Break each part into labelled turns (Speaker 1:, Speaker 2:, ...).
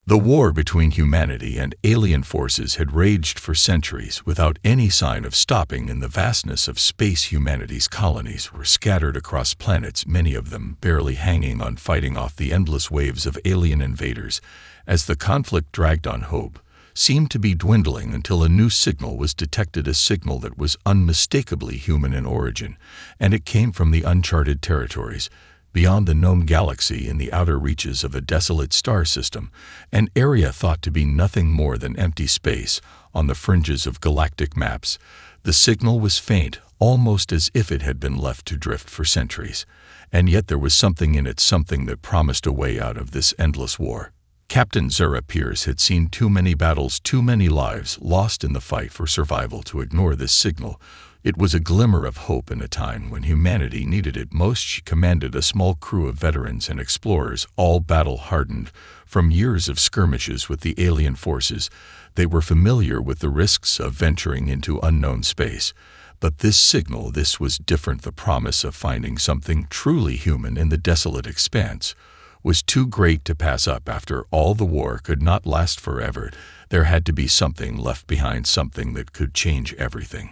Speaker 1: The war between humanity and alien forces had raged for centuries without any sign of stopping. In the vastness of space, humanity's colonies were scattered across planets, many of them barely hanging on, fighting off the endless waves of alien invaders. As the conflict dragged on, hope seemed to be dwindling until a new signal was detected, a signal that was unmistakably human in origin, and it came from the uncharted territories beyond the known galaxy, in the outer reaches of a desolate star system, an area thought to be nothing more than empty space on the fringes of galactic maps. The signal was faint, almost as if it had been left to drift for centuries, and yet there was something in it, something that promised a way out of this endless war. Captain Zara Pierce had seen too many battles, too many lives lost in the fight for survival to ignore this signal. It was a glimmer of hope in a time when humanity needed it most. She commanded a small crew of veterans and explorers, all battle-hardened from years of skirmishes with the alien forces. They were familiar with the risks of venturing into unknown space. But this signal, this was different. The promise of finding something truly human in the desolate expanse was too great to pass up. After all, the war could not last forever. There had to be something left behind, something that could change everything.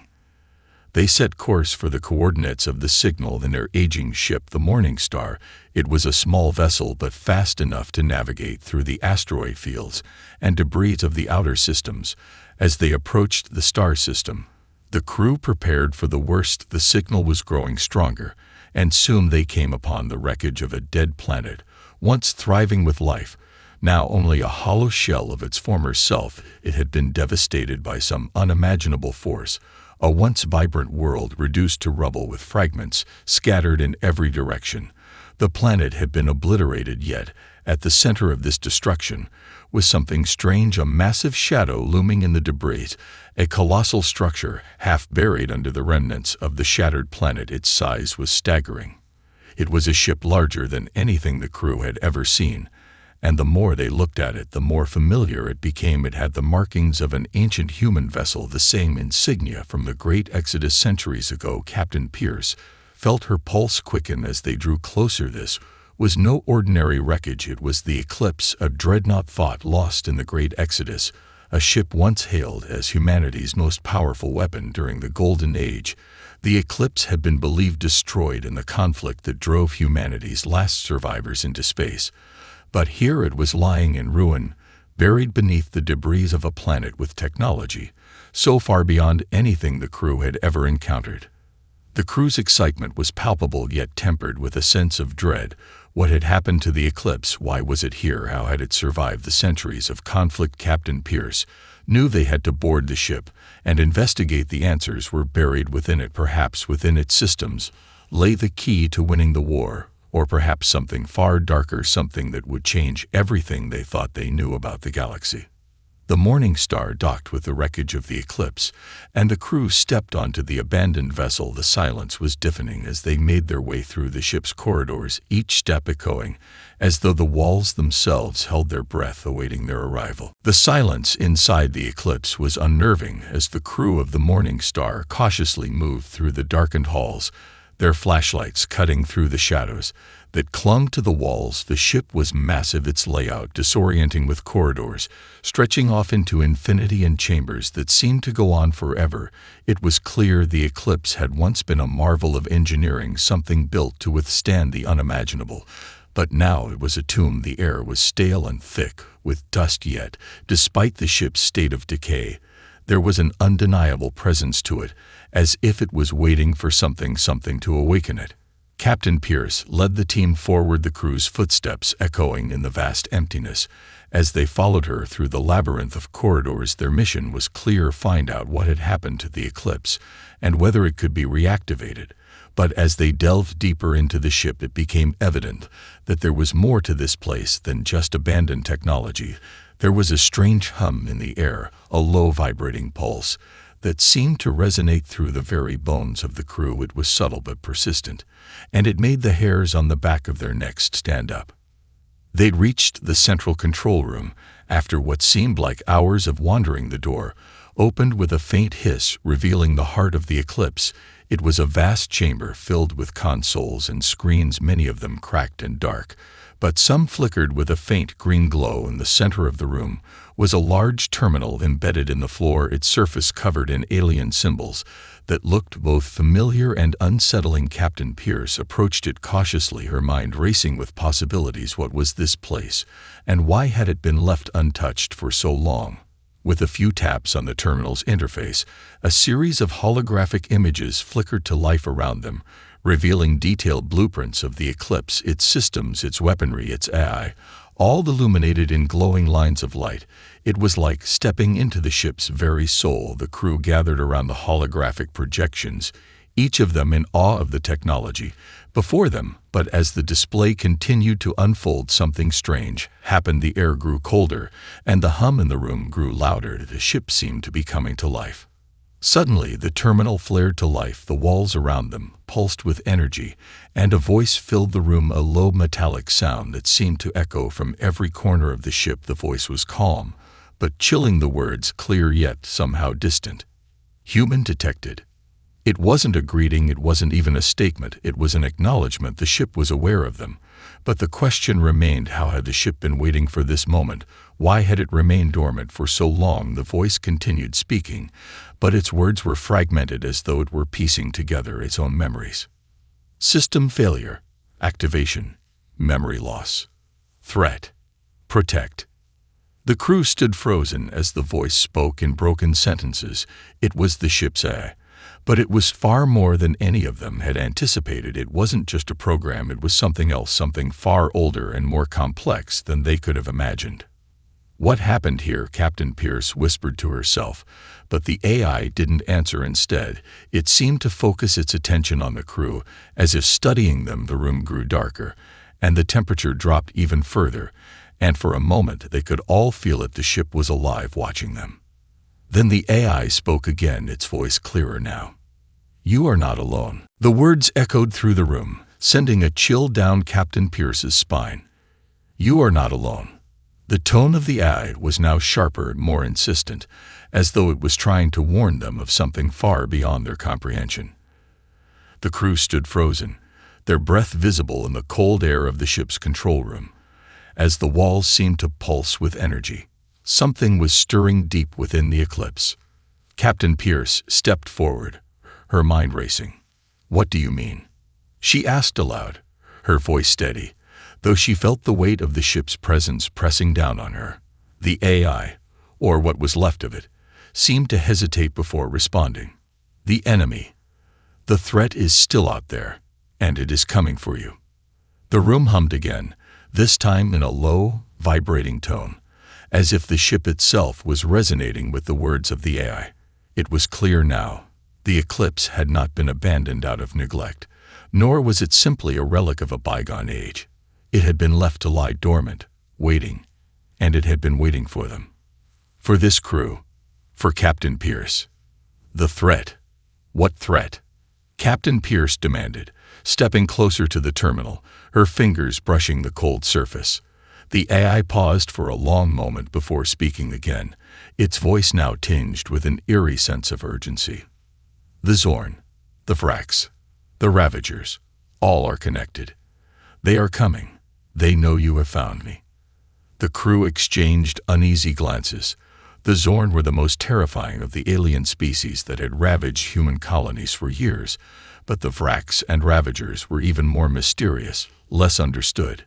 Speaker 1: They set course for the coordinates of the signal in their aging ship, the Morning Star. It was a small vessel, but fast enough to navigate through the asteroid fields and debris of the outer systems. As they approached the star system, the crew prepared for the worst. The signal was growing stronger, and soon they came upon the wreckage of a dead planet, once thriving with life, now only a hollow shell of its former self. It had been devastated by some unimaginable force. A once vibrant world reduced to rubble, with fragments scattered in every direction. The planet had been obliterated, yet at the center of this destruction was something strange, a massive shadow looming in the debris, a colossal structure half buried under the remnants of the shattered planet. Its size was staggering. It was a ship larger than anything the crew had ever seen, and the more they looked at it, the more familiar it became. It had the markings of an ancient human vessel, the same insignia from the great Exodus centuries ago. Captain Pierce felt her pulse quicken as they drew closer. This was no ordinary wreckage. It was the Eclipse, a dreadnought thought lost in the great Exodus, a ship once hailed as humanity's most powerful weapon during the Golden Age. The Eclipse had been believed destroyed in the conflict that drove humanity's last survivors into space. But here it was lying in ruin, buried beneath the debris of a planet with technology so far beyond anything the crew had ever encountered. The crew's excitement was palpable, yet tempered with a sense of dread. What had happened to the Eclipse? Why was it here? How had it survived the centuries of conflict? Captain Pierce knew they had to board the ship and investigate. The answers were buried within it. Perhaps within its systems lay the key to winning the war. Or perhaps something far darker, something that would change everything they thought they knew about the galaxy. The Morning Star docked with the wreckage of the Eclipse, and the crew stepped onto the abandoned vessel. The silence was deafening as they made their way through the ship's corridors, each step echoing, as though the walls themselves held their breath, awaiting their arrival. The silence inside the Eclipse was unnerving as the crew of the Morning Star cautiously moved through the darkened halls, their flashlights cutting through the shadows that clung to the walls. The ship was massive, its layout disorienting, with corridors stretching off into infinity and chambers that seemed to go on forever. It was clear the Eclipse had once been a marvel of engineering, something built to withstand the unimaginable. But now it was a tomb. The air was stale and thick with dust, yet, despite the ship's state of decay, there was an undeniable presence to it, as if it was waiting for something to awaken it. Captain Pierce led the team forward, the crew's footsteps echoing in the vast emptiness. As they followed her through the labyrinth of corridors, their mission was clear: find out what had happened to the Eclipse and whether it could be reactivated. But as they delved deeper into the ship, it became evident that there was more to this place than just abandoned technology. There was a strange hum in the air, a low vibrating pulse that seemed to resonate through the very bones of the crew. It was subtle but persistent, and it made the hairs on the back of their necks stand up. They'd reached the central control room after what seemed like hours of wandering. The door opened with a faint hiss, revealing the heart of the Eclipse. It was a vast chamber filled with consoles and screens, many of them cracked and dark. but some flickered with a faint green glow. In the center of the room was a large terminal embedded in the floor, its surface covered in alien symbols that looked both familiar and unsettling. Captain Pierce approached it cautiously, her mind racing with possibilities. What was this place, and why had it been left untouched for so long? With a few taps on the terminal's interface, a series of holographic images flickered to life around them, revealing detailed blueprints of the Eclipse, its systems, its weaponry, its AI, all illuminated in glowing lines of light. It was like stepping into the ship's very soul. The crew gathered around the holographic projections, each of them in awe of the technology before them. But as the display continued to unfold, something strange happened. The air grew colder, and the hum in the room grew louder. The ship seemed to be coming to life. Suddenly, the terminal flared to life. The walls around them pulsed with energy, and a voice filled the room, a low metallic sound that seemed to echo from every corner of the ship. The voice was calm, but chilling, the words clear yet somehow distant. Human detected. It wasn't a greeting, it wasn't even a statement, it was an acknowledgement. The ship was aware of them. But the question remained, how had the ship been waiting for this moment? Why had it remained dormant for so long? The voice continued speaking, but its words were fragmented, as though it were piecing together its own memories. System failure. Activation. Memory loss. Threat. Protect. The crew stood frozen as the voice spoke in broken sentences. It was the ship's AI. But it was far more than any of them had anticipated. It wasn't just a program, it was something else, something far older and more complex than they could have imagined. What happened here? Captain Pierce whispered to herself, but the AI didn't answer. Instead, it seemed to focus its attention on the crew, as if studying them. The room grew darker, and the temperature dropped even further, and for a moment they could all feel it. The ship was alive, watching them. Then the AI spoke again, its voice clearer now. "You are not alone." The words echoed through the room, sending a chill down Captain Pierce's spine. "You are not alone." The tone of the AI was now sharper, more insistent, as though it was trying to warn them of something far beyond their comprehension. The crew stood frozen, their breath visible in the cold air of the ship's control room, as the walls seemed to pulse with energy. Something was stirring deep within the Eclipse. Captain Pierce stepped forward, her mind racing. "What do you mean?" she asked aloud, her voice steady, though she felt the weight of the ship's presence pressing down on her. The AI, or what was left of it, seemed to hesitate before responding. "The enemy. The threat is still out there, and it is coming for you." The room hummed again, this time in a low, vibrating tone, as if the ship itself was resonating with the words of the AI. It was clear now. The Eclipse had not been abandoned out of neglect, nor was it simply a relic of a bygone age. It had been left to lie dormant, waiting, and it had been waiting for them. For this crew, for Captain Pierce. The threat. What threat? Captain Pierce demanded, stepping closer to the terminal, her fingers brushing the cold surface. The AI paused for a long moment before speaking again, its voice now tinged with an eerie sense of urgency. "The Zorn, the Vrax, the Ravagers, all are connected. They are coming. They know you have found me." The crew exchanged uneasy glances. The Zorn were the most terrifying of the alien species that had ravaged human colonies for years, but the Vrax and Ravagers were even more mysterious, less understood.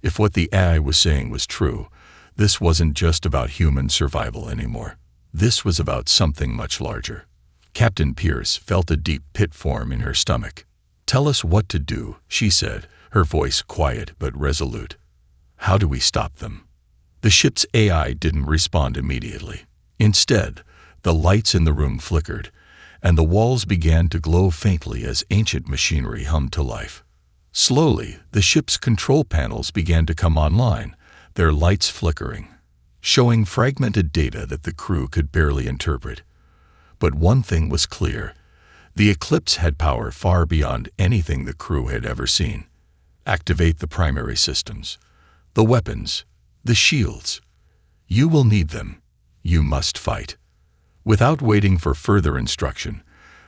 Speaker 1: If what the AI was saying was true, this wasn't just about human survival anymore. This was about something much larger. Captain Pierce felt a deep pit form in her stomach. "Tell us what to do," she said, her voice quiet but resolute. "How do we stop them?" The ship's AI didn't respond immediately. Instead, the lights in the room flickered, and the walls began to glow faintly as ancient machinery hummed to life. Slowly, the ship's control panels began to come online, their lights flickering, showing fragmented data that the crew could barely interpret. But one thing was clear. The Eclipse had power far beyond anything the crew had ever seen. Activate the primary systems, the weapons, the shields. You will need them. You must fight. Without waiting for further instruction,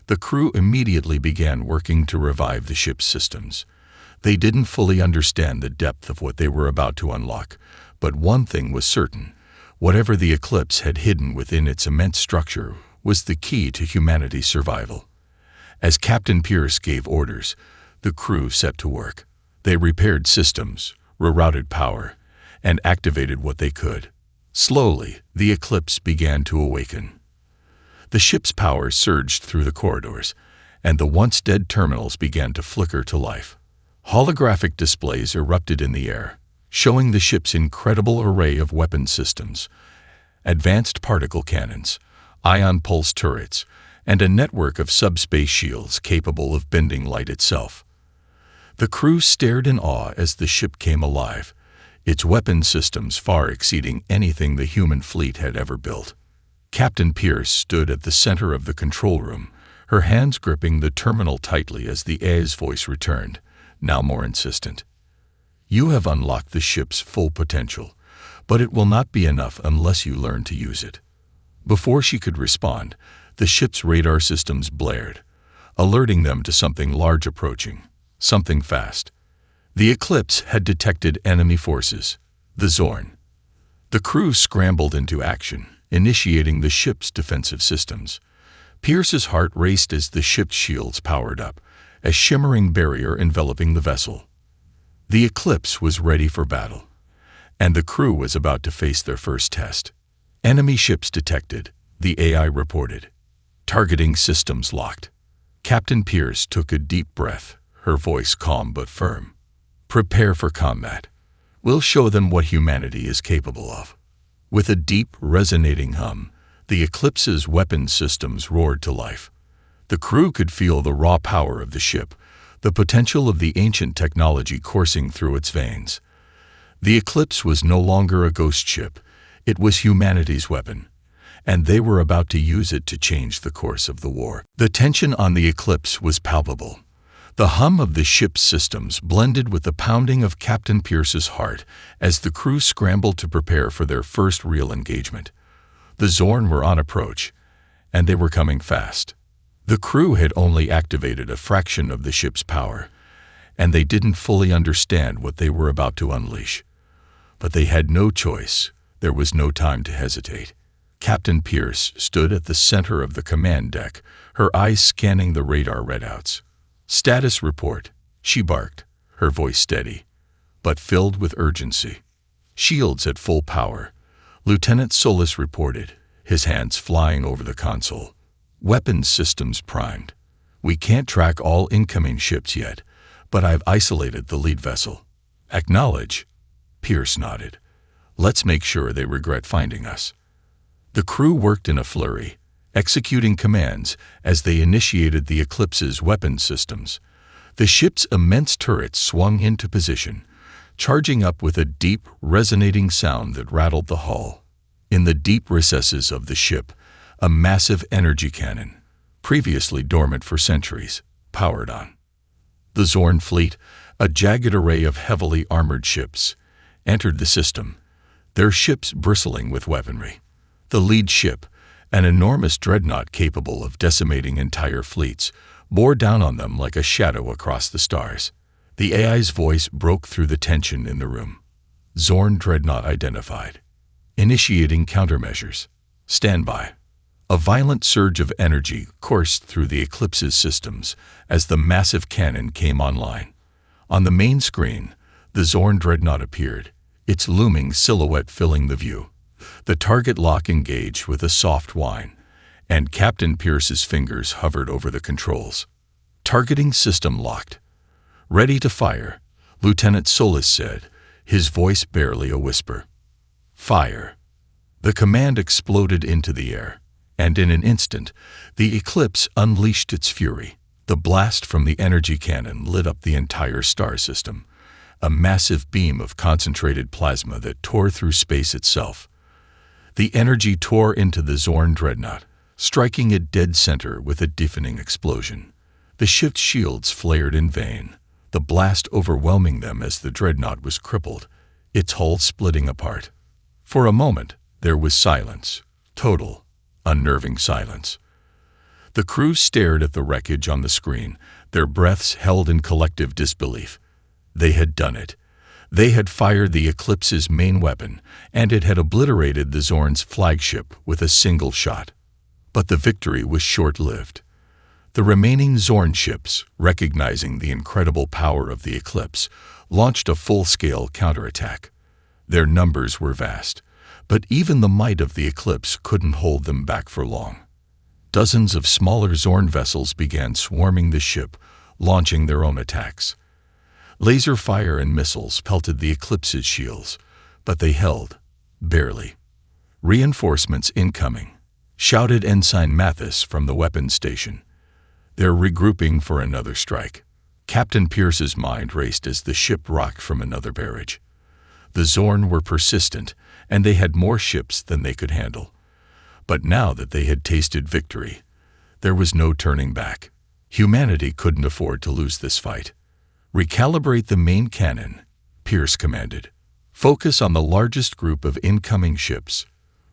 Speaker 1: the crew immediately began working to revive the ship's systems. They didn't fully understand the depth of what they were about to unlock, but one thing was certain. Whatever the Eclipse had hidden within its immense structure was the key to humanity's survival. As Captain Pierce gave orders, the crew set to work. They repaired systems, rerouted power, and activated what they could. Slowly, the Eclipse began to awaken. The ship's power surged through the corridors, and the once-dead terminals began to flicker to life. Holographic displays erupted in the air, showing the ship's incredible array of weapon systems, advanced particle cannons, ion pulse turrets, and a network of subspace shields capable of bending light itself. The crew stared in awe as the ship came alive, its weapon systems far exceeding anything the human fleet had ever built. Captain Pierce stood at the center of the control room, her hands gripping the terminal tightly as the AI's voice returned, now more insistent. "You have unlocked the ship's full potential, but it will not be enough unless you learn to use it." Before she could respond, the ship's radar systems blared, alerting them to something large approaching, something fast. The Eclipse had detected enemy forces, the Zorn. The crew scrambled into action, initiating the ship's defensive systems. Pierce's heart raced as the ship's shields powered up, a shimmering barrier enveloping the vessel. The Eclipse was ready for battle, and the crew was about to face their first test. "Enemy ships detected," the AI reported. "Targeting systems locked." Captain Pierce took a deep breath, her voice calm but firm. "Prepare for combat. We'll show them what humanity is capable of." With a deep, resonating hum, the Eclipse's weapon systems roared to life. The crew could feel the raw power of the ship, the potential of the ancient technology coursing through its veins. The Eclipse was no longer a ghost ship, it was humanity's weapon, and they were about to use it to change the course of the war. The tension on the Eclipse was palpable. The hum of the ship's systems blended with the pounding of Captain Pierce's heart as the crew scrambled to prepare for their first real engagement. The Zorn were on approach, and they were coming fast. The crew had only activated a fraction of the ship's power, and they didn't fully understand what they were about to unleash. But they had no choice. There was no time to hesitate. Captain Pierce stood at the center of the command deck, her eyes scanning the radar readouts. "Status report," she barked, her voice steady, but filled with urgency. "Shields at full power," Lieutenant Solis reported, his hands flying over the console. "Weapons systems primed. We can't track all incoming ships yet, but I've isolated the lead vessel." "Acknowledge." Pierce nodded. "Let's make sure they regret finding us." The crew worked in a flurry, executing commands as they initiated the Eclipse's weapon systems. The ship's immense turrets swung into position, charging up with a deep, resonating sound that rattled the hull. In the deep recesses of the ship, a massive energy cannon, previously dormant for centuries, powered on. The Zorn fleet, a jagged array of heavily armored ships, entered the system, their ships bristling with weaponry. The lead ship, an enormous dreadnought capable of decimating entire fleets, bore down on them like a shadow across the stars. The AI's voice broke through the tension in the room. "Zorn dreadnought identified. Initiating countermeasures. Stand by." A violent surge of energy coursed through the Eclipse's systems as the massive cannon came online. On the main screen, the Zorn dreadnought appeared, its looming silhouette filling the view. The target lock engaged with a soft whine, and Captain Pierce's fingers hovered over the controls. "Targeting system locked. Ready to fire," Lieutenant Solis said, his voice barely a whisper. "Fire." The command exploded into the air, and in an instant, the Eclipse unleashed its fury. The blast from the energy cannon lit up the entire star system, a massive beam of concentrated plasma that tore through space itself. The energy tore into the Zorn dreadnought, striking it dead center with a deafening explosion. The ship's shields flared in vain, the blast overwhelming them as the dreadnought was crippled, its hull splitting apart. For a moment, there was silence, total, unnerving silence. The crew stared at the wreckage on the screen, their breaths held in collective disbelief. They had done it. They had fired the Eclipse's main weapon, and it had obliterated the Zorn's flagship with a single shot. But the victory was short-lived. The remaining Zorn ships, recognizing the incredible power of the Eclipse, launched a full-scale counterattack. Their numbers were vast, but even the might of the Eclipse couldn't hold them back for long. Dozens of smaller Zorn vessels began swarming the ship, launching their own attacks. Laser fire and missiles pelted the Eclipse's shields, but they held, barely. "Reinforcements incoming," shouted Ensign Mathis from the weapons station. "They're regrouping for another strike." Captain Pierce's mind raced as the ship rocked from another barrage. The Zorn were persistent, and they had more ships than they could handle. But now that they had tasted victory, there was no turning back. Humanity couldn't afford to lose this fight. "Recalibrate the main cannon," Pierce commanded. "Focus on the largest group of incoming ships.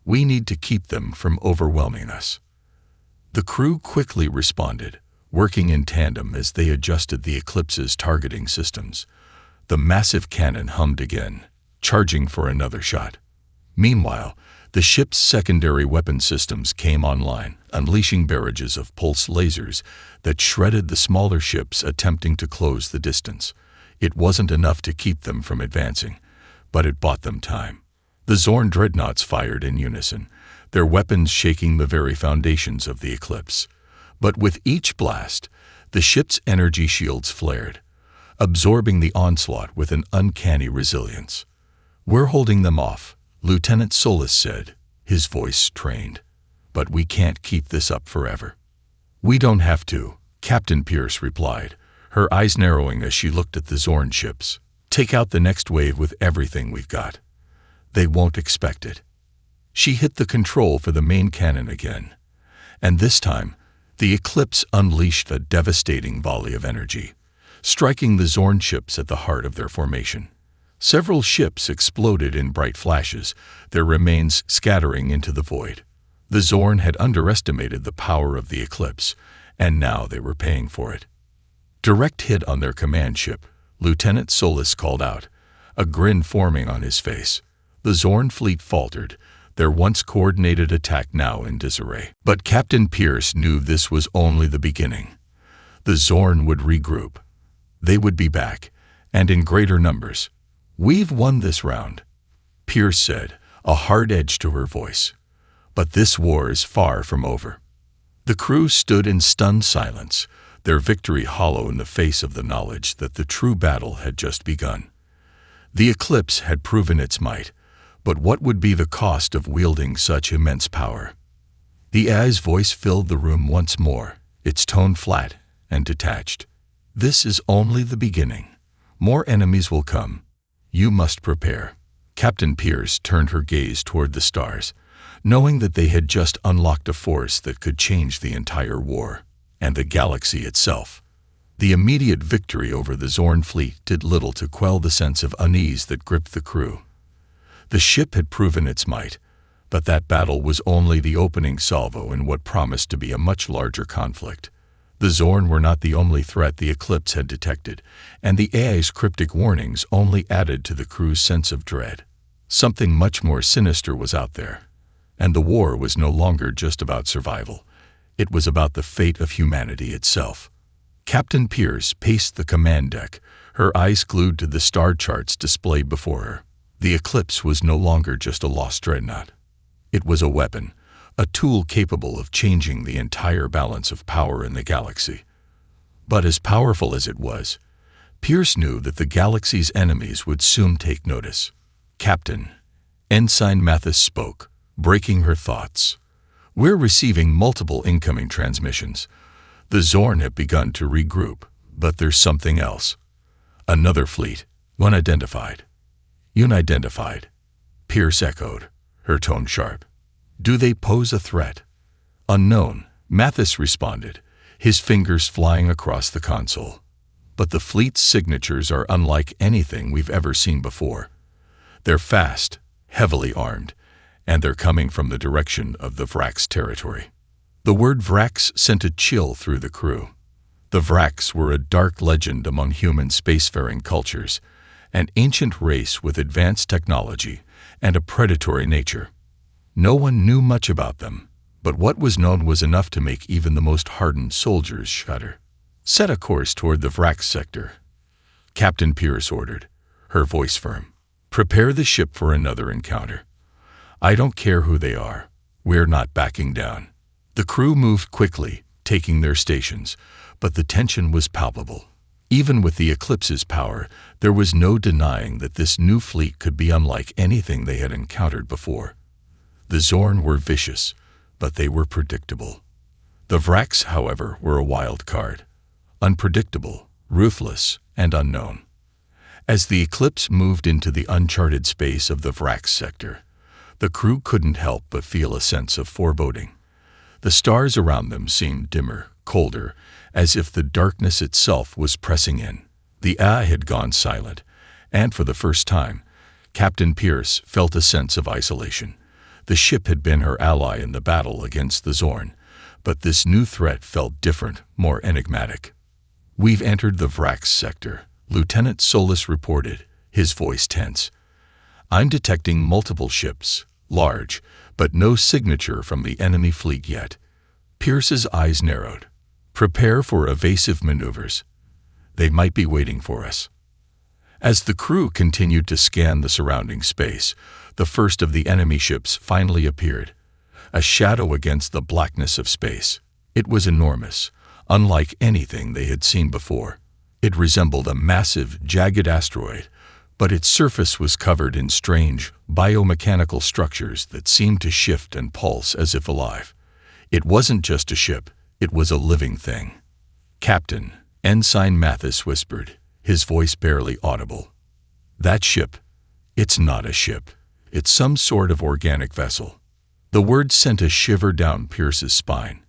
Speaker 1: We need to keep them from overwhelming us." The crew quickly responded, working in tandem as they adjusted the Eclipse's targeting systems. The massive cannon hummed again, charging for another shot. Meanwhile, the ship's secondary weapon systems came online, unleashing barrages of pulse lasers that shredded the smaller ships attempting to close the distance. It wasn't enough to keep them from advancing, but it bought them time. The Zorn Dreadnoughts fired in unison, their weapons shaking the very foundations of the Eclipse. But with each blast, the ship's energy shields flared, absorbing the onslaught with an uncanny resilience. "We're holding them off," Lieutenant Solis said, his voice trained. "But we can't keep this up forever." "We don't have to," Captain Pierce replied, her eyes narrowing as she looked at the Zorn ships. "Take out the next wave with everything we've got. They won't expect it." She hit the control for the main cannon again, and this time, the Eclipse unleashed a devastating volley of energy, striking the Zorn ships at the heart of their formation. Several ships exploded in bright flashes, their remains scattering into the void. The Zorn had underestimated the power of the Eclipse, and now they were paying for it. "Direct hit on their command ship," Lieutenant Solis called out, a grin forming on his face. The Zorn fleet faltered, their once coordinated attack now in disarray. But Captain Pierce knew this was only the beginning. The Zorn would regroup. They would be back, and in greater numbers. "We've won this round," Pierce said, a hard edge to her voice. "But this war is far from over." The crew stood in stunned silence, their victory hollow in the face of the knowledge that the true battle had just begun. The Eclipse had proven its might, but what would be the cost of wielding such immense power? The AI's voice filled the room once more, its tone flat and detached. "This is only the beginning. More enemies will come. You must prepare." Captain Pierce turned her gaze toward the stars, knowing that they had just unlocked a force that could change the entire war, and the galaxy itself. The immediate victory over the Zorn fleet did little to quell the sense of unease that gripped the crew. The ship had proven its might, but that battle was only the opening salvo in what promised to be a much larger conflict. The Zorn were not the only threat the Eclipse had detected, and the AI's cryptic warnings only added to the crew's sense of dread. Something much more sinister was out there, and the war was no longer just about survival. It was about the fate of humanity itself. Captain Pierce paced the command deck, her eyes glued to the star charts displayed before her. The Eclipse was no longer just a lost dreadnought. It was a weapon, a tool capable of changing the entire balance of power in the galaxy. But as powerful as it was, Pierce knew that the galaxy's enemies would soon take notice. "Captain," Ensign Mathis spoke, breaking her thoughts. "We're receiving multiple incoming transmissions. The Zorn have begun to regroup, but there's something else. Another fleet, unidentified." "Unidentified," Pierce echoed, her tone sharp. "Do they pose a threat?" "Unknown," Mathis responded, his fingers flying across the console. "But the fleet's signatures are unlike anything we've ever seen before. They're fast, heavily armed, and they're coming from the direction of the Vrax territory." The word Vrax sent a chill through the crew. The Vraks were a dark legend among human spacefaring cultures, an ancient race with advanced technology and a predatory nature. No one knew much about them, but what was known was enough to make even the most hardened soldiers shudder. "Set a course toward the Vraks sector," Captain Pierce ordered, her voice firm. "Prepare the ship for another encounter. I don't care who they are. We're not backing down." The crew moved quickly, taking their stations, but the tension was palpable. Even with the Eclipse's power, there was no denying that this new fleet could be unlike anything they had encountered before. The Zorn were vicious, but they were predictable. The Vraks, however, were a wild card. Unpredictable, ruthless, and unknown. As the Eclipse moved into the uncharted space of the Vraks sector, the crew couldn't help but feel a sense of foreboding. The stars around them seemed dimmer, colder, as if the darkness itself was pressing in. The AI had gone silent, and for the first time, Captain Pierce felt a sense of isolation. The ship had been her ally in the battle against the Zorn, but this new threat felt different, more enigmatic. "We've entered the Vraks sector," Lieutenant Solis reported, his voice tense. "I'm detecting multiple ships, large, but no signature from the enemy fleet yet." Pierce's eyes narrowed. "Prepare for evasive maneuvers. They might be waiting for us." As the crew continued to scan the surrounding space, the first of the enemy ships finally appeared, a shadow against the blackness of space. It was enormous, unlike anything they had seen before. It resembled a massive, jagged asteroid, but its surface was covered in strange, biomechanical structures that seemed to shift and pulse as if alive. It wasn't just a ship, it was a living thing. "Captain," Ensign Mathis whispered, his voice barely audible. "That ship, it's not a ship. It's some sort of organic vessel." The word sent a shiver down Pierce's spine.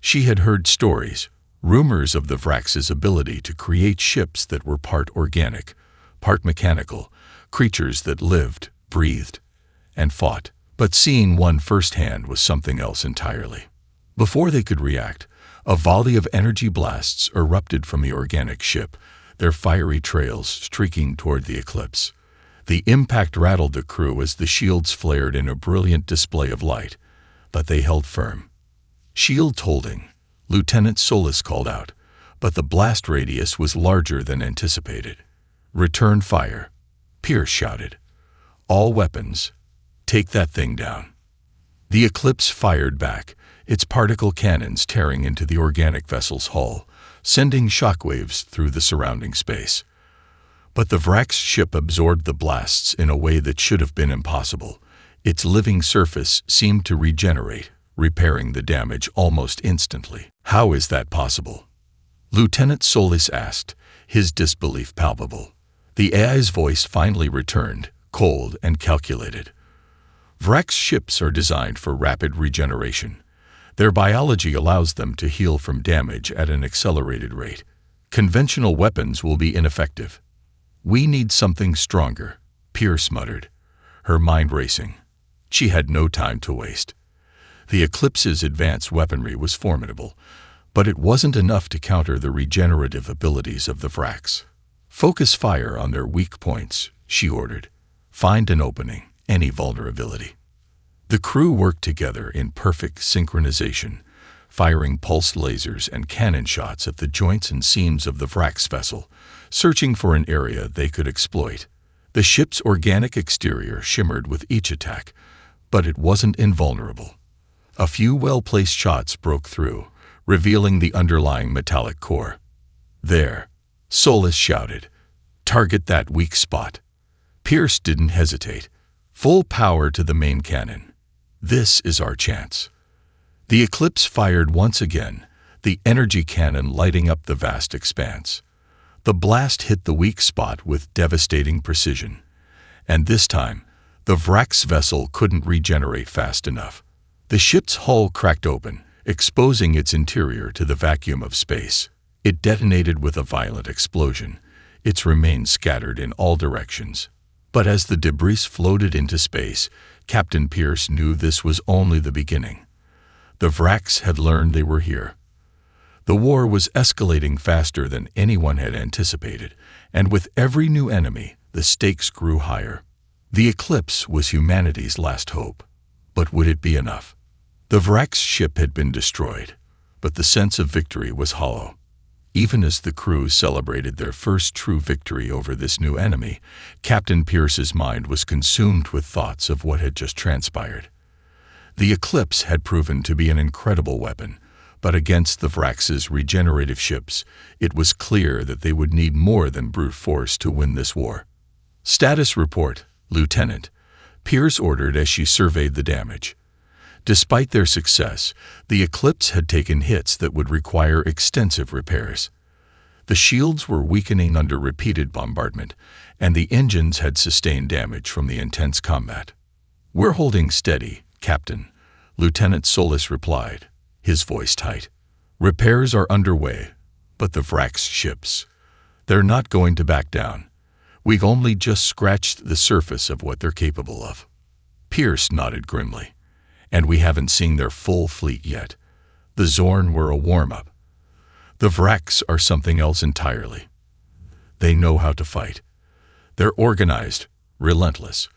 Speaker 1: She had heard stories, rumors of the Vraks' ability to create ships that were part organic, part mechanical, creatures that lived, breathed, and fought. But seeing one firsthand was something else entirely. Before they could react, a volley of energy blasts erupted from the organic ship, their fiery trails streaking toward the Eclipse. The impact rattled the crew as the shields flared in a brilliant display of light, but they held firm. "Shield holding," Lieutenant Solis called out, but the blast radius was larger than anticipated. "Return fire," Pierce shouted. "All weapons, take that thing down." The Eclipse fired back, its particle cannons tearing into the organic vessel's hull, sending shockwaves through the surrounding space. But the Vraks ship absorbed the blasts in a way that should have been impossible. Its living surface seemed to regenerate, repairing the damage almost instantly. "How is that possible?" Lieutenant Solis asked, his disbelief palpable. The AI's voice finally returned, cold and calculated. "Vraks ships are designed for rapid regeneration. Their biology allows them to heal from damage at an accelerated rate. Conventional weapons will be ineffective. We need something stronger," Pierce muttered, her mind racing. She had no time to waste. The Eclipse's advanced weaponry was formidable, but it wasn't enough to counter the regenerative abilities of the Vraks. "Focus fire on their weak points," she ordered. "Find an opening, any vulnerability." The crew worked together in perfect synchronization, firing pulsed lasers and cannon shots at the joints and seams of the Vraks vessel, searching for an area they could exploit. The ship's organic exterior shimmered with each attack, but it wasn't invulnerable. A few well-placed shots broke through, revealing the underlying metallic core. "There," Solis shouted. "Target that weak spot." Pierce didn't hesitate. "Full power to the main cannon. This is our chance." The Eclipse fired once again, the energy cannon lighting up the vast expanse. The blast hit the weak spot with devastating precision. And this time, the Vraks vessel couldn't regenerate fast enough. The ship's hull cracked open, exposing its interior to the vacuum of space. It detonated with a violent explosion, its remains scattered in all directions. But as the debris floated into space, Captain Pierce knew this was only the beginning. The Vraks had learned they were here. The war was escalating faster than anyone had anticipated, and with every new enemy, the stakes grew higher. The eclipse was humanity's last hope. But would it be enough? The Vrax's ship had been destroyed, but the sense of victory was hollow. Even as the crew celebrated their first true victory over this new enemy, Captain Pierce's mind was consumed with thoughts of what had just transpired. The eclipse had proven to be an incredible weapon, but against the Vrax's regenerative ships, it was clear that they would need more than brute force to win this war. "Status report, Lieutenant," Pierce ordered as she surveyed the damage. Despite their success, the eclipse had taken hits that would require extensive repairs. The shields were weakening under repeated bombardment, and the engines had sustained damage from the intense combat. "We're holding steady, Captain," Lieutenant Solis replied, his voice tight. "Repairs are underway, but the Vrax's ships, they're not going to back down. We've only just scratched the surface of what they're capable of." Pierce nodded grimly. "And we haven't seen their full fleet yet. The Zorn were a warm-up. The Vrax's are something else entirely. They know how to fight. They're organized, relentless.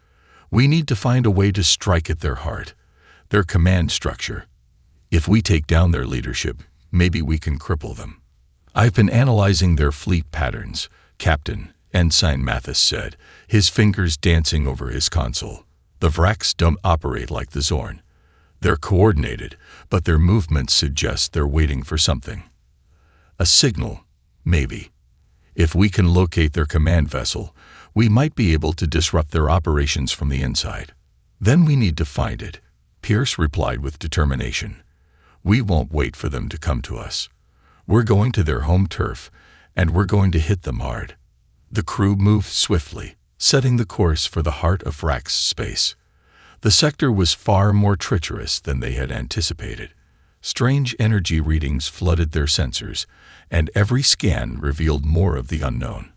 Speaker 1: We need to find a way to strike at their heart, their command structure. If we take down their leadership, maybe we can cripple them." "I've been analyzing their fleet patterns," Captain Ensign Mathis said, his fingers dancing over his console. "The Vrax's don't operate like the Zorn. They're coordinated, but their movements suggest they're waiting for something. A signal, maybe. If we can locate their command vessel, we might be able to disrupt their operations from the inside." "Then we need to find it," Pierce replied with determination. "We won't wait for them to come to us. We're going to their home turf, and we're going to hit them hard." The crew moved swiftly, setting the course for the heart of Vrax's space. The sector was far more treacherous than they had anticipated. Strange energy readings flooded their sensors, and every scan revealed more of the unknown.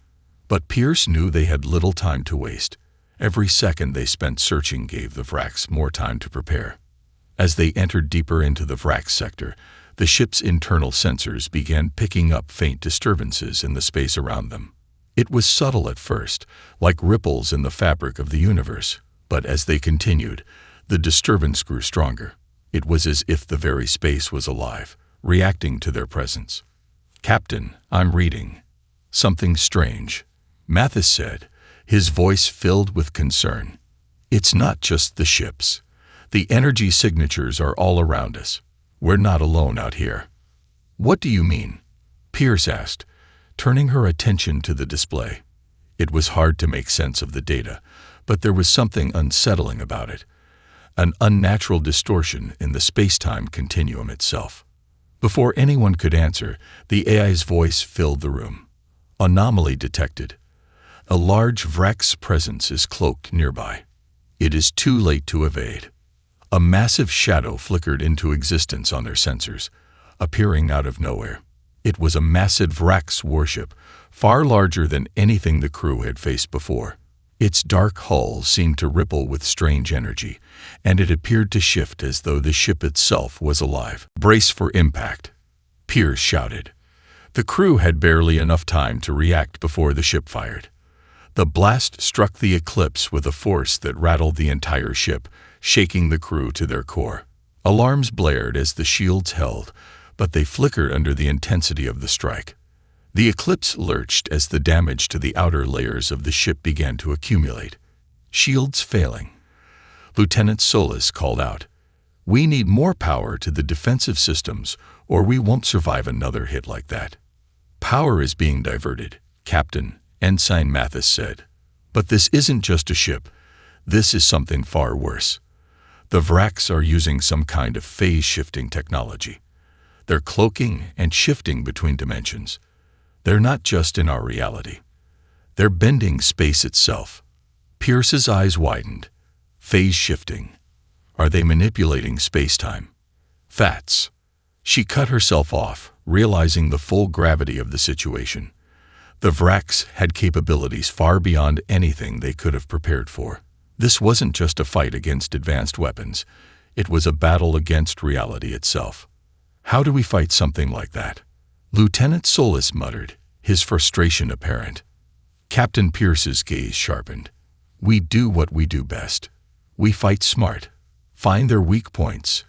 Speaker 1: But Pierce knew they had little time to waste. Every second they spent searching gave the Vrax's more time to prepare. As they entered deeper into the Vrax sector, the ship's internal sensors began picking up faint disturbances in the space around them. It was subtle at first, like ripples in the fabric of the universe. But as they continued, the disturbance grew stronger. It was as if the very space was alive, reacting to their presence. "Captain, I'm reading something strange," Mathis said, his voice filled with concern. "It's not just the ships. The energy signatures are all around us. We're not alone out here." "What do you mean?" Pierce asked, turning her attention to the display. It was hard to make sense of the data, but there was something unsettling about it, an unnatural distortion in the space-time continuum itself. Before anyone could answer, the AI's voice filled the room. "Anomaly detected. A large Vrax presence is cloaked nearby. It is too late to evade." A massive shadow flickered into existence on their sensors, appearing out of nowhere. It was a massive Vrax warship, far larger than anything the crew had faced before. Its dark hull seemed to ripple with strange energy, and it appeared to shift as though the ship itself was alive. "Brace for impact," Pierce shouted. The crew had barely enough time to react before the ship fired. The blast struck the eclipse with a force that rattled the entire ship, shaking the crew to their core. Alarms blared as the shields held, but they flickered under the intensity of the strike. The eclipse lurched as the damage to the outer layers of the ship began to accumulate. Shields failing. Lieutenant Solis called out, "We need more power to the defensive systems, or we won't survive another hit like that." "Power is being diverted," Captain Ensign Mathis said. "But this isn't just a ship. This is something far worse. The Vrax's are using some kind of phase-shifting technology. They're cloaking and shifting between dimensions. They're not just in our reality. They're bending space itself." Pierce's eyes widened. Phase shifting. Are they manipulating space-time? Fats. She cut herself off, realizing the full gravity of the situation. The Vrax's had capabilities far beyond anything they could have prepared for. This wasn't just a fight against advanced weapons. It was a battle against reality itself. How do we fight something like that? Lieutenant Solis muttered, his frustration apparent. Captain Pierce's gaze sharpened. We do what we do best. We fight smart, find their weak points,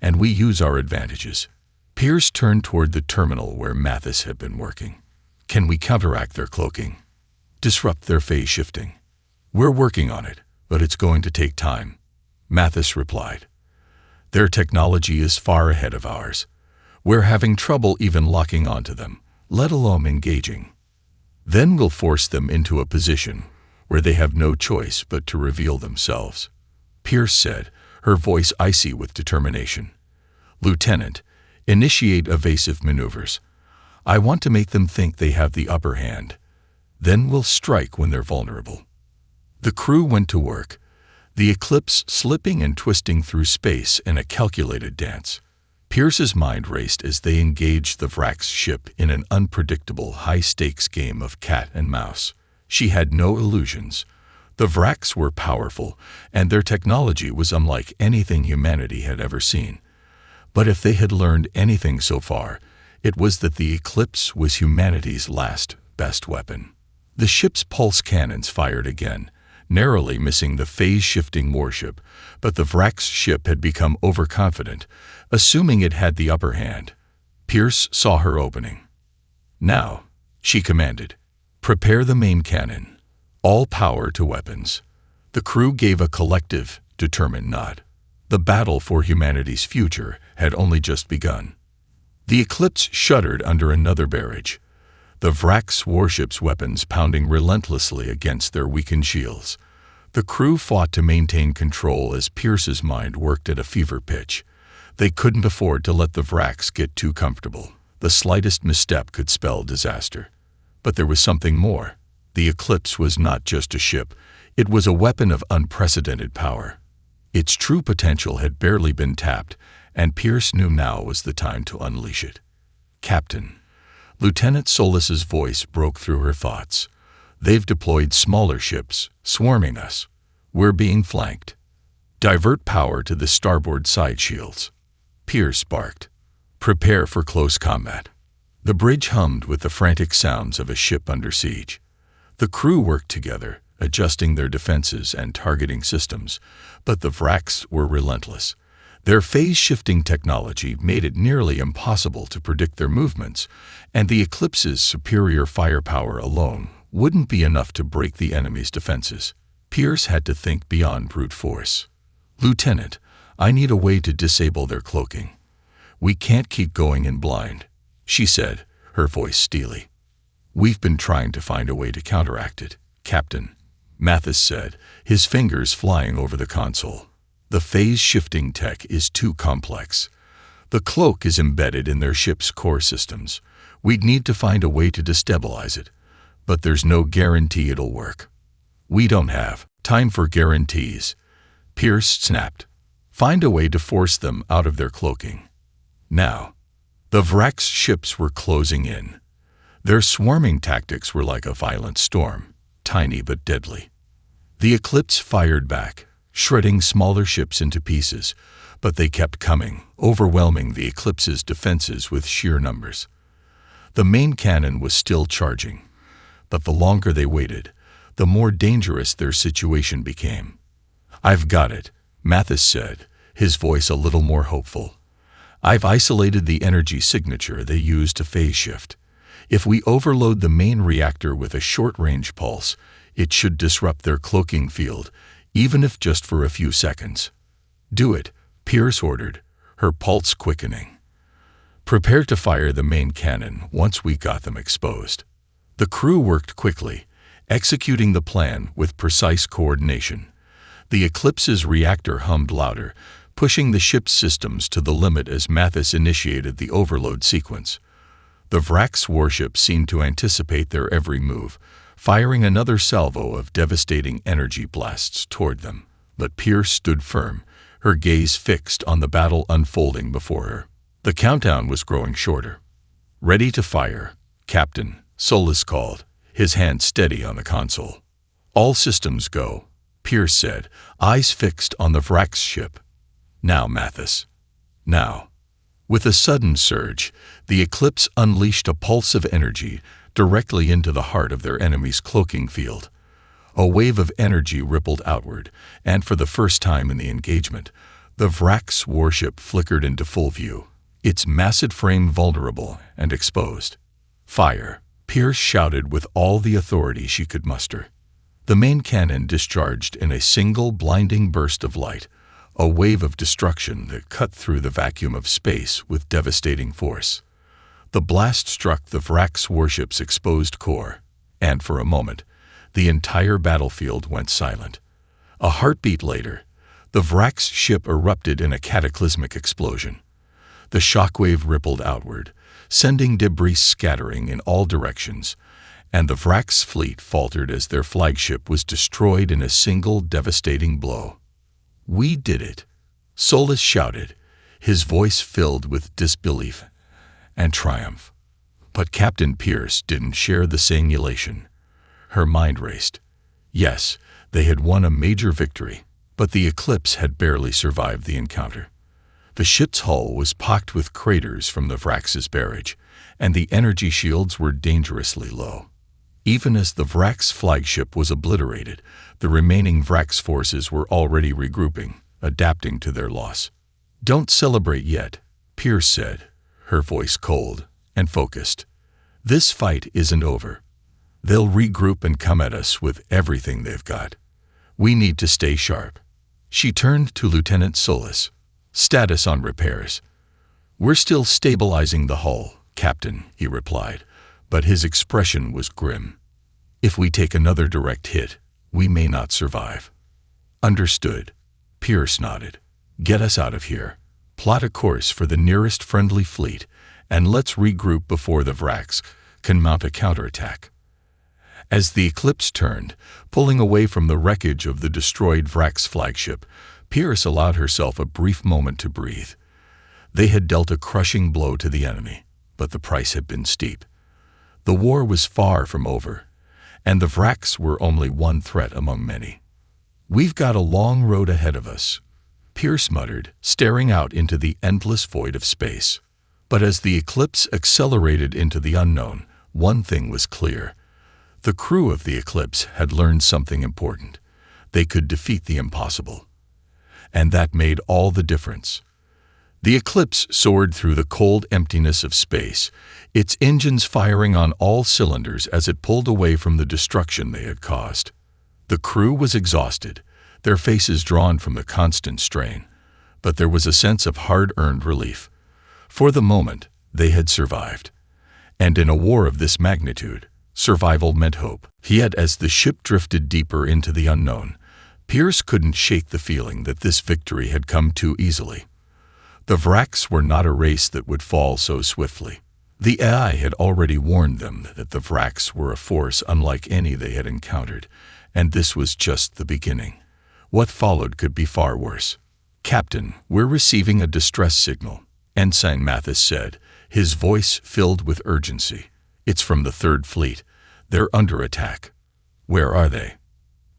Speaker 1: and we use our advantages. Pierce turned toward the terminal where Mathis had been working. Can we counteract their cloaking? Disrupt their phase shifting? We're working on it, but it's going to take time, Mathis replied. Their technology is far ahead of ours. We're having trouble even locking onto them, let alone engaging. Then we'll force them into a position where they have no choice but to reveal themselves, Pierce said, her voice icy with determination. Lieutenant, initiate evasive maneuvers. I want to make them think they have the upper hand. Then we'll strike when they're vulnerable. The crew went to work, the Eclipse slipping and twisting through space in a calculated dance. Pierce's mind raced as they engaged the Vrax ship in an unpredictable, high-stakes game of cat and mouse. She had no illusions. The Vrax were powerful, and their technology was unlike anything humanity had ever seen. But if they had learned anything so far, it was that the Eclipse was humanity's last, best weapon. The ship's pulse cannons fired again, narrowly missing the phase-shifting warship, but the Vrax ship had become overconfident, assuming it had the upper hand. Pierce saw her opening. Now, she commanded, prepare the main cannon. All power to weapons. The crew gave a collective, determined nod. The battle for humanity's future had only just begun. The Eclipse shuddered under another barrage, the Vrax warship's weapons pounding relentlessly against their weakened shields. The crew fought to maintain control as Pierce's mind worked at a fever pitch. They couldn't afford to let the Vrax get too comfortable. The slightest misstep could spell disaster. But there was something more. The Eclipse was not just a ship. It was a weapon of unprecedented power. Its true potential had barely been tapped, and Pierce knew now was the time to unleash it. Captain. Lieutenant Solis's voice broke through her thoughts. They've deployed smaller ships, swarming us. We're being flanked. Divert power to the starboard side shields. Pierce barked. Prepare for close combat. The bridge hummed with the frantic sounds of a ship under siege. The crew worked together, adjusting their defenses and targeting systems, but the Vrax were relentless. Their phase-shifting technology made it nearly impossible to predict their movements, and the Eclipse's superior firepower alone wouldn't be enough to break the enemy's defenses. Pierce had to think beyond brute force. Lieutenant, I need a way to disable their cloaking. We can't keep going in blind, she said, her voice steely. We've been trying to find a way to counteract it, Captain, Mathis said, his fingers flying over the console. The phase-shifting tech is too complex. The cloak is embedded in their ship's core systems. We'd need to find a way to destabilize it, but there's no guarantee it'll work. We don't have time for guarantees, Pierce snapped. Find a way to force them out of their cloaking. Now, the Vrax ships were closing in. Their swarming tactics were like a violent storm, tiny but deadly. The Eclipse fired back, shredding smaller ships into pieces, but they kept coming, overwhelming the Eclipse's defenses with sheer numbers. The main cannon was still charging, but the longer they waited, the more dangerous their situation became. I've got it, Mathis said, his voice a little more hopeful. I've isolated the energy signature they use to phase shift. If we overload the main reactor with a short-range pulse, it should disrupt their cloaking field, even if just for a few seconds. Do it, Pierce ordered, her pulse quickening. Prepare to fire the main cannon once we got them exposed. The crew worked quickly, executing the plan with precise coordination. The Eclipse's reactor hummed louder, pushing the ship's systems to the limit as Mathis initiated the overload sequence. The Vrax warship seemed to anticipate their every move, firing another salvo of devastating energy blasts toward them. But Pierce stood firm, her gaze fixed on the battle unfolding before her. The countdown was growing shorter. Ready to fire, Captain, Solis called, his hand steady on the console. All systems go, Pierce said, eyes fixed on the Vrax ship. Now, Mathis. Now. With a sudden surge, the eclipse unleashed a pulse of energy directly into the heart of their enemy's cloaking field. A wave of energy rippled outward, and for the first time in the engagement, the Vrax's warship flickered into full view, its massive frame vulnerable and exposed. "Fire!" Pierce shouted with all the authority she could muster. The main cannon discharged in a single blinding burst of light, a wave of destruction that cut through the vacuum of space with devastating force. The blast struck the Vrax's warship's exposed core, and for a moment, the entire battlefield went silent. A heartbeat later, the Vrax's ship erupted in a cataclysmic explosion. The shockwave rippled outward, sending debris scattering in all directions, and the Vrax's fleet faltered as their flagship was destroyed in a single devastating blow. "We did it," Solus shouted, his voice filled with disbelief and triumph. But Captain Pierce didn't share the same elation. Her mind raced. Yes, they had won a major victory, but the Eclipse had barely survived the encounter. The ship's hull was pocked with craters from the Vrax's barrage, and the energy shields were dangerously low. Even as the Vrax flagship was obliterated, the remaining Vrax forces were already regrouping, adapting to their loss. "Don't celebrate yet," Pierce said, her voice cold and focused. "This fight isn't over. They'll regroup and come at us with everything they've got. We need to stay sharp." She turned to Lieutenant Solus. "Status on repairs." "We're still stabilizing the hull, Captain," he replied, but his expression was grim. "If we take another direct hit, we may not survive." "Understood." Pierce nodded. "Get us out of here. Plot a course for the nearest friendly fleet, and let's regroup before the Vrax can mount a counterattack." As the Eclipse turned, pulling away from the wreckage of the destroyed Vrax flagship, Pierce allowed herself a brief moment to breathe. They had dealt a crushing blow to the enemy, but the price had been steep. The war was far from over, and the Vrax were only one threat among many. "We've got a long road ahead of us," Pierce muttered, staring out into the endless void of space. But as the Eclipse accelerated into the unknown, one thing was clear. The crew of the Eclipse had learned something important. They could defeat the impossible. And that made all the difference. The Eclipse soared through the cold emptiness of space, its engines firing on all cylinders as it pulled away from the destruction they had caused. The crew was exhausted, their faces drawn from the constant strain, but there was a sense of hard-earned relief. For the moment, they had survived. And in a war of this magnitude, survival meant hope. Yet as the ship drifted deeper into the unknown, Pierce couldn't shake the feeling that this victory had come too easily. The Vrax were not a race that would fall so swiftly. The AI had already warned them that the Vrax were a force unlike any they had encountered, and this was just the beginning. What followed could be far worse. "Captain, we're receiving a distress signal," Ensign Mathis said, his voice filled with urgency. "It's from the Third Fleet. They're under attack." "Where are they?"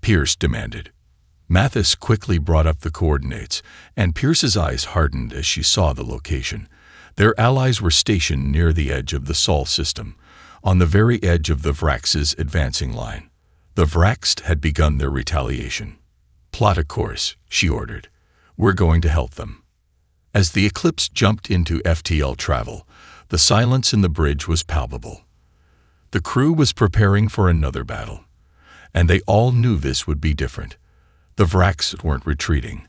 Speaker 1: Pierce demanded. Mathis quickly brought up the coordinates, and Pierce's eyes hardened as she saw the location. Their allies were stationed near the edge of the Sol system, on the very edge of the Vrax's advancing line. The Vrax had begun their retaliation. "Plot a course," she ordered. "We're going to help them." As the Eclipse jumped into FTL travel, the silence in the bridge was palpable. The crew was preparing for another battle, and they all knew this would be different. The Vrax weren't retreating.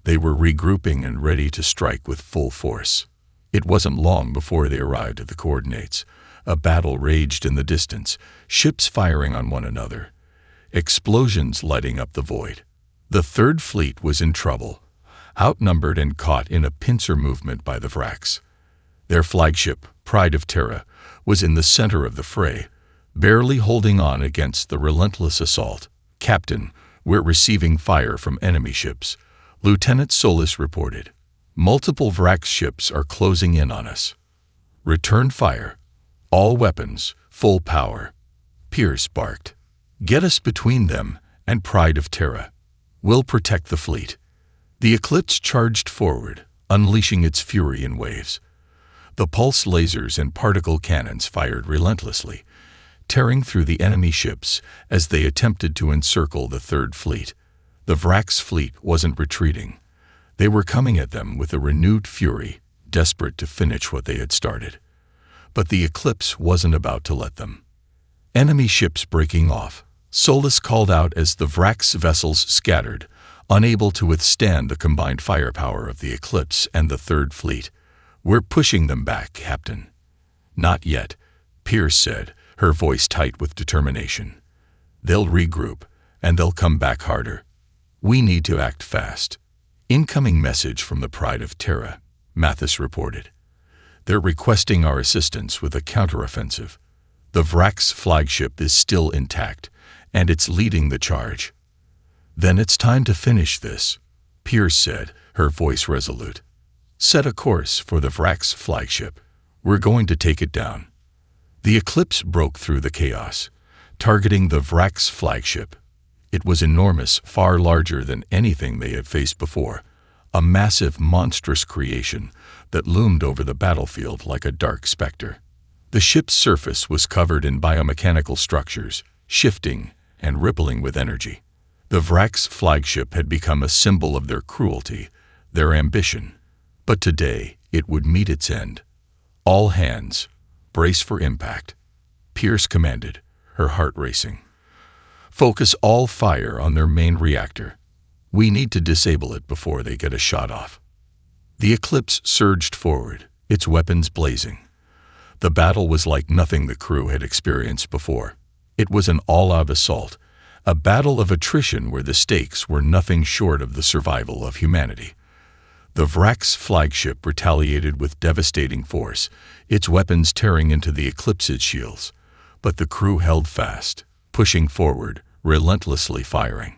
Speaker 1: They were regrouping and ready to strike with full force. It wasn't long before they arrived at the coordinates. A battle raged in the distance, ships firing on one another, explosions lighting up the void. The Third Fleet was in trouble, outnumbered and caught in a pincer movement by the Vrax. Their flagship, Pride of Terra, was in the center of the fray, barely holding on against the relentless assault. "Captain, we're receiving fire from enemy ships," Lieutenant Solus reported. "Multiple Vrax ships are closing in on us." "Return fire. All weapons, full power," Pierce barked. "Get us between them and Pride of Terra. We'll protect the fleet." The Eclipse charged forward, unleashing its fury in waves. The pulse lasers and particle cannons fired relentlessly, tearing through the enemy ships as they attempted to encircle the Third Fleet. The Vrax fleet wasn't retreating. They were coming at them with a renewed fury, desperate to finish what they had started. But the eclipse wasn't about to let them. Enemy ships breaking off, Solus called out as the Vrax vessels scattered, unable to withstand the combined firepower of the eclipse and the Third Fleet. "We're pushing them back, Captain." "Not yet," Pierce said, her voice tight with determination. "They'll regroup, and they'll come back harder. We need to act fast." "Incoming message from the Pride of Terra," Mathis reported. "They're requesting our assistance with a counteroffensive. The Vrax flagship is still intact, and it's leading the charge." "Then it's time to finish this," Pierce said, her voice resolute. "Set a course for the Vrax flagship. We're going to take it down." The eclipse broke through the chaos, targeting the Vrax flagship. It was enormous, far larger than anything they had faced before, a massive, monstrous creation that loomed over the battlefield like a dark specter. The ship's surface was covered in biomechanical structures, shifting and rippling with energy. The Vrax flagship had become a symbol of their cruelty, their ambition. But today, it would meet its end. "All hands, brace for impact," Pierce commanded, her heart racing. "Focus all fire on their main reactor. We need to disable it before they get a shot off." The eclipse surged forward, its weapons blazing. The battle was like nothing the crew had experienced before. It was an all-out assault, a battle of attrition where the stakes were nothing short of the survival of humanity. The Vrax flagship retaliated with devastating force, its weapons tearing into the eclipse's shields. But the crew held fast, pushing forward, relentlessly firing.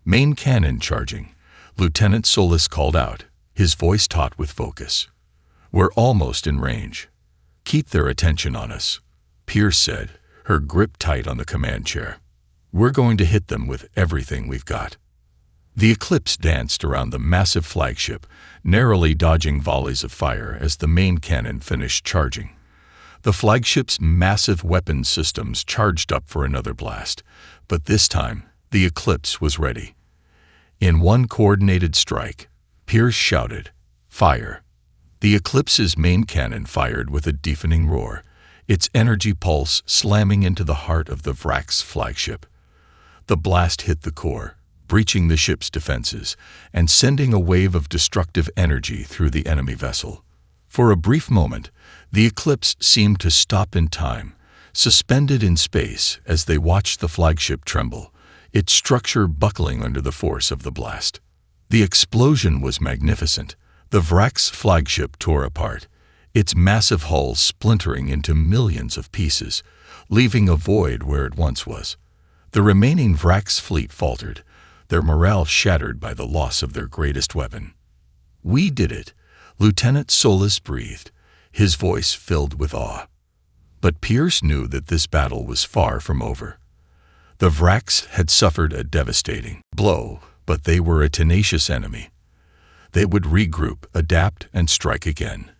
Speaker 1: "Main cannon charging," Lieutenant Solus called out, his voice taut with focus. "We're almost in range. Keep their attention on us," Pierce said, her grip tight on the command chair. "We're going to hit them with everything we've got." The eclipse danced around the massive flagship, narrowly dodging volleys of fire as the main cannon finished charging. The flagship's massive weapons systems charged up for another blast, but this time, the eclipse was ready. In one coordinated strike, Pierce shouted, "Fire!" The eclipse's main cannon fired with a deafening roar, its energy pulse slamming into the heart of the Vrax flagship. The blast hit the core, breaching the ship's defenses and sending a wave of destructive energy through the enemy vessel. For a brief moment, the eclipse seemed to stop in time, suspended in space as they watched the flagship tremble, its structure buckling under the force of the blast. The explosion was magnificent. The Vrax flagship tore apart, its massive hull splintering into millions of pieces, leaving a void where it once was. The remaining Vrax fleet faltered, their morale shattered by the loss of their greatest weapon. "We did it," Lieutenant Solus breathed, his voice filled with awe. But Pierce knew that this battle was far from over. The Vrax had suffered a devastating blow, but they were a tenacious enemy. They would regroup, adapt, and strike again.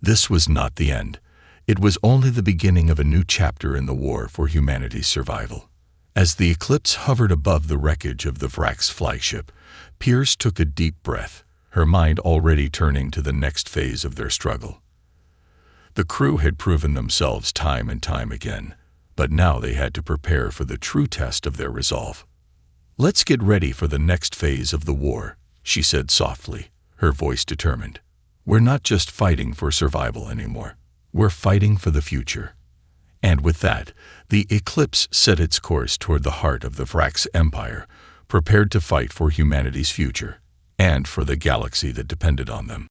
Speaker 1: This was not the end. It was only the beginning of a new chapter in the war for humanity's survival. As the eclipse hovered above the wreckage of the Vrax flagship, Pierce took a deep breath, her mind already turning to the next phase of their struggle. The crew had proven themselves time and time again, but now they had to prepare for the true test of their resolve. "Let's get ready for the next phase of the war," she said softly, her voice determined. "We're not just fighting for survival anymore. We're fighting for the future." And with that, the eclipse set its course toward the heart of the Vrax Empire, prepared to fight for humanity's future, and for the galaxy that depended on them.